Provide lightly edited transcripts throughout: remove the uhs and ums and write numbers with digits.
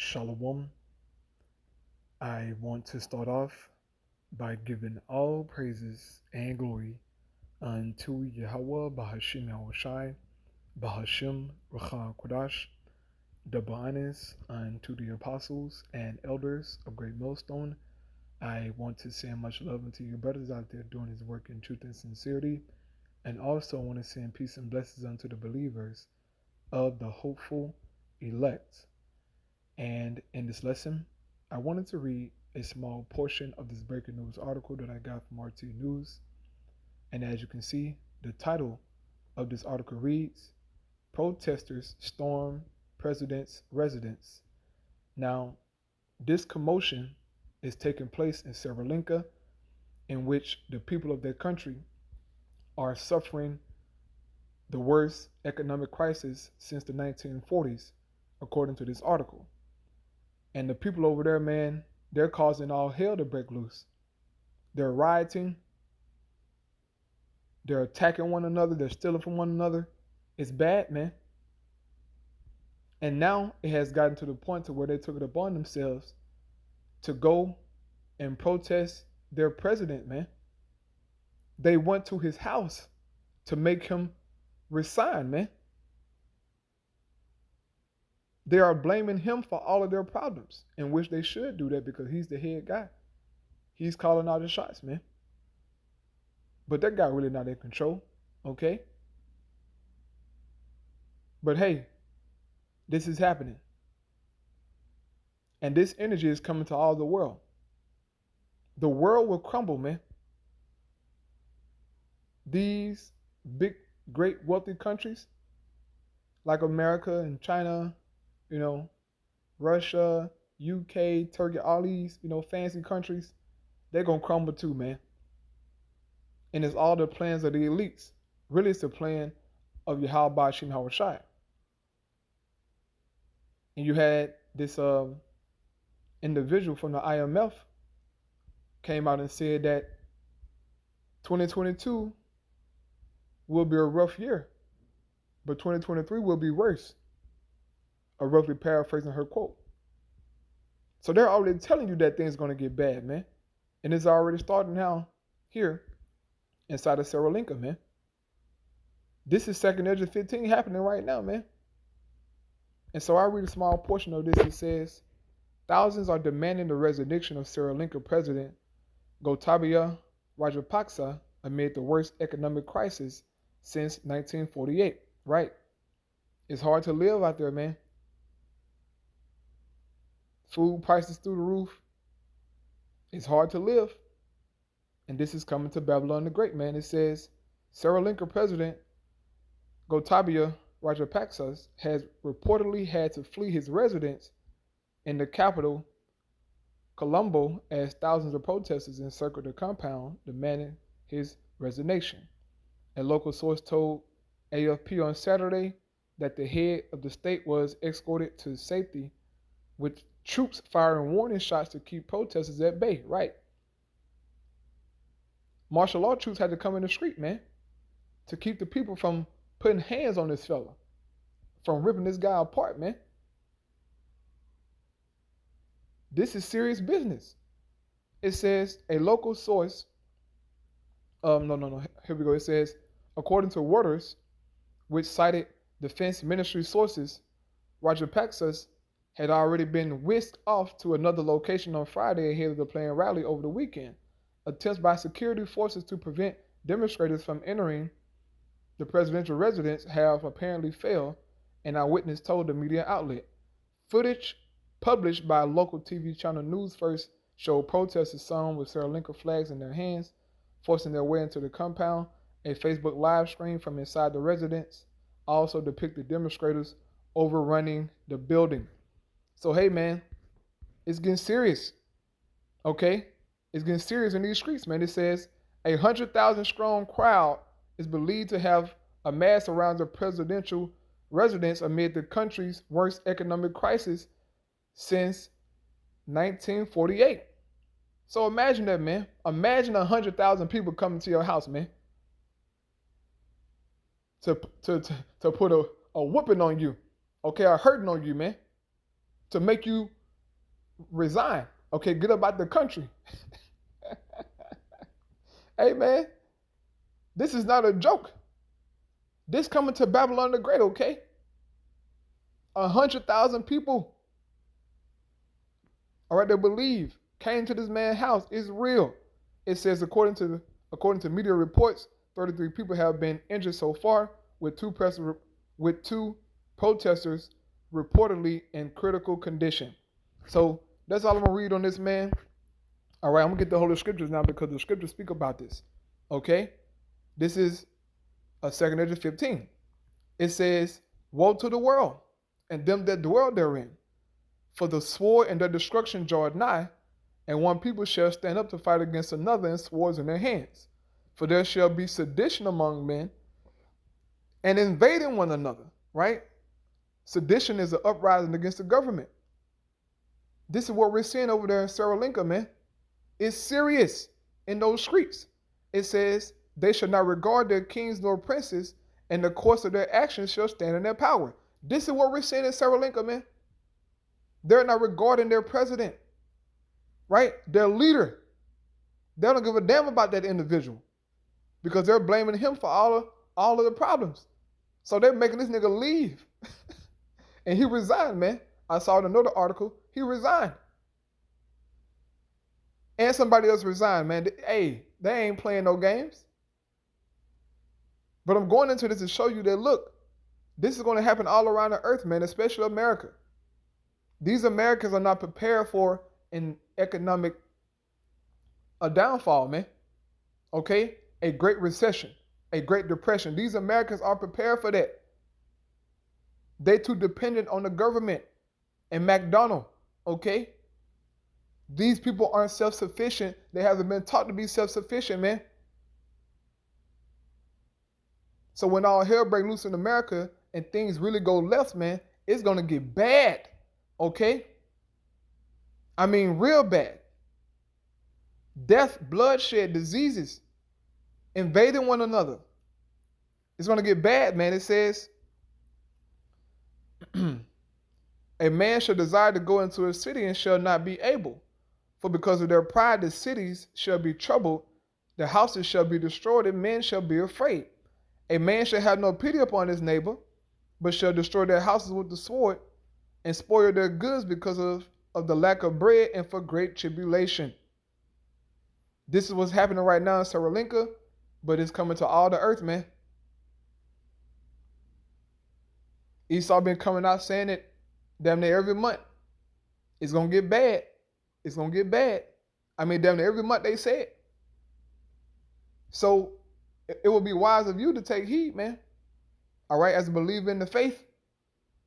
Shalom. I want to start off by giving all praises and glory unto Yahweh Bahashim Yahushai, Bahashim Racham Kodash, double honors unto the apostles and elders of Great Millstone. I want to send much love unto your brothers out there doing his work in truth and sincerity, and also want to send peace and blessings unto the believers of the hopeful elect. And in this lesson, I wanted to read a small portion of this breaking news article that I got from RT News. And as you can see, the title of this article reads, Protesters Storm President's Residence. Now, this commotion is taking place in Sri Lanka, in which the people of that country are suffering the worst economic crisis since the 1940s, according to this article. And the people over there, man, they're causing all hell to break loose. They're rioting. They're attacking one another. They're stealing from one another. It's bad, man. And now it has gotten to the point to where they took it upon themselves to go and protest their president, man. They went to his house to make him resign, man. They are blaming him for all of their problems, in which they should do that because he's the head guy. He's calling all the shots, man. But that guy really not in control, okay? But hey, this is happening. And this energy is coming to all the world. The world will crumble, man. These big, great, wealthy countries like America and China, Russia, UK, Turkey, all these, fancy countries, they're going to crumble too, man. And it's all the plans of the elites. Really, it's the plan of Yahweh Shem Hawashai. And you had this individual from the IMF came out and said that 2022 will be a rough year, but 2023 will be worse. Roughly paraphrasing her quote. So they're already telling you that things are going to get bad, man. And it's already starting now here inside of Sri Lanka, man. This is Second Edge 15 happening right now, man. And so I read a small portion of this. It says, thousands are demanding the resignation of Sri Lanka President Gotabaya Rajapaksa amid the worst economic crisis since 1948, right? It's hard to live out there, man. Food prices through the roof. It's hard to live. And this is coming to Babylon the Great, man. It says, Sri Lanka President Gotabaya Rajapaksa has reportedly had to flee his residence in the capital, Colombo, as thousands of protesters encircled the compound demanding his resignation. A local source told AFP on Saturday that the head of the state was escorted to safety with troops firing warning shots to keep protesters at bay, right? Martial law troops had to come in the street, man, to keep the people from putting hands on this fella, from ripping this guy apart, man. This is serious business. It says a local source, here we go. It says, according to Reuters, which cited defense ministry sources, Rajapaksa had already been whisked off to another location on Friday ahead of the planned rally over the weekend. Attempts by security forces to prevent demonstrators from entering the presidential residence have apparently failed, an eyewitness told the media outlet. Footage published by a local TV channel News First showed protesters, some with Sri Lanka flags in their hands, forcing their way into the compound. A Facebook live stream from inside the residence also depicted demonstrators overrunning the building. So, hey, man, it's getting serious, okay? It's getting serious in these streets, man. It says a 100,000 strong crowd is believed to have amassed around the presidential residence amid the country's worst economic crisis since 1948. So imagine that, man. Imagine 100,000 people coming to your house, man, to put a whooping on you, okay, or hurting on you, man, to make you resign. Okay, get up out the country. Hey man, this is not a joke. This coming to Babylon the Great, okay? 100,000 people, all right, they believe came to this man's house. It's real. It says according to media reports, 33 people have been injured so far, with two protesters reportedly in critical condition. So that's all I'm gonna read on this man. All right, I'm gonna get the Holy Scriptures now because the Scriptures speak about this. Okay, this is a 2 Ezra 15. It says, "Woe to the world and them that dwell therein, for the sword and their destruction draweth nigh, and one people shall stand up to fight against another, and swords in their hands. For there shall be sedition among men, and invading one another." Right? Sedition is an uprising against the government. This is what we're seeing over there in Lanka, man. It's serious in those streets. It says, "They shall not regard their kings nor princes, and the course of their actions shall stand in their power." This is what we're seeing in Lanka, man. They're not regarding their president, right? Their leader. They don't give a damn about that individual because they're blaming him for all of the problems. So they're making this nigga leave. And he resigned, man. I saw in another article, he resigned. And somebody else resigned, man. Hey, they ain't playing no games. But I'm going into this to show you that, look, this is going to happen all around the earth, man, especially America. These Americans are not prepared for an economic downfall, man. Okay? A great recession, a great depression. These Americans aren't prepared for that. They too dependent on the government and McDonald's, okay? These people aren't self-sufficient. They haven't been taught to be self-sufficient, man. So when all hell breaks loose in America and things really go left, man, it's going to get bad, okay? I mean, real bad. Death, bloodshed, diseases, invading one another. It's going to get bad, man. It says, "A man shall desire to go into a city and shall not be able. For because of their pride the cities shall be troubled, the houses shall be destroyed, and men shall be afraid. A man shall have no pity upon his neighbor, but shall destroy their houses with the sword, and spoil their goods because of the lack of bread and for great tribulation." This is what's happening right now in Sri Lanka, but it's coming to all the earth, man. Esau been coming out saying it damn near every month. It's going to get bad. It's going to get bad. I mean, damn near every month they say it. So it would be wise of you to take heed, man. All right, as a believer in the faith,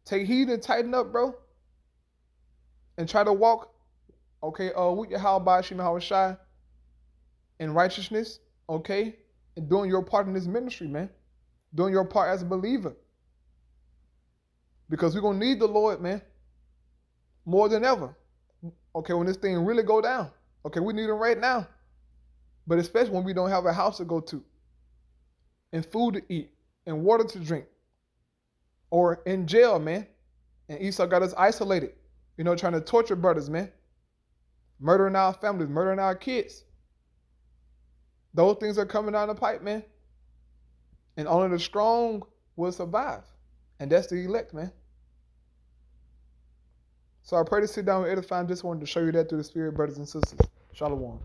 take heed and tighten up, bro. And try to walk, okay, with your Shai in righteousness, okay? And doing your part in this ministry, man. Doing your part as a believer. Because we're going to need the Lord, man. More than ever. Okay, when this thing really go down. Okay, we need him right now. But especially when we don't have a house to go to. And food to eat. And water to drink. Or in jail, man. And Esau got us isolated. You know, trying to torture brothers, man. Murdering our families. Murdering our kids. Those things are coming down the pipe, man. And only the strong will survive. And that's the elect, man. So I pray to sit down and edify. I just wanted to show you that through the Spirit, brothers and sisters. Shalom.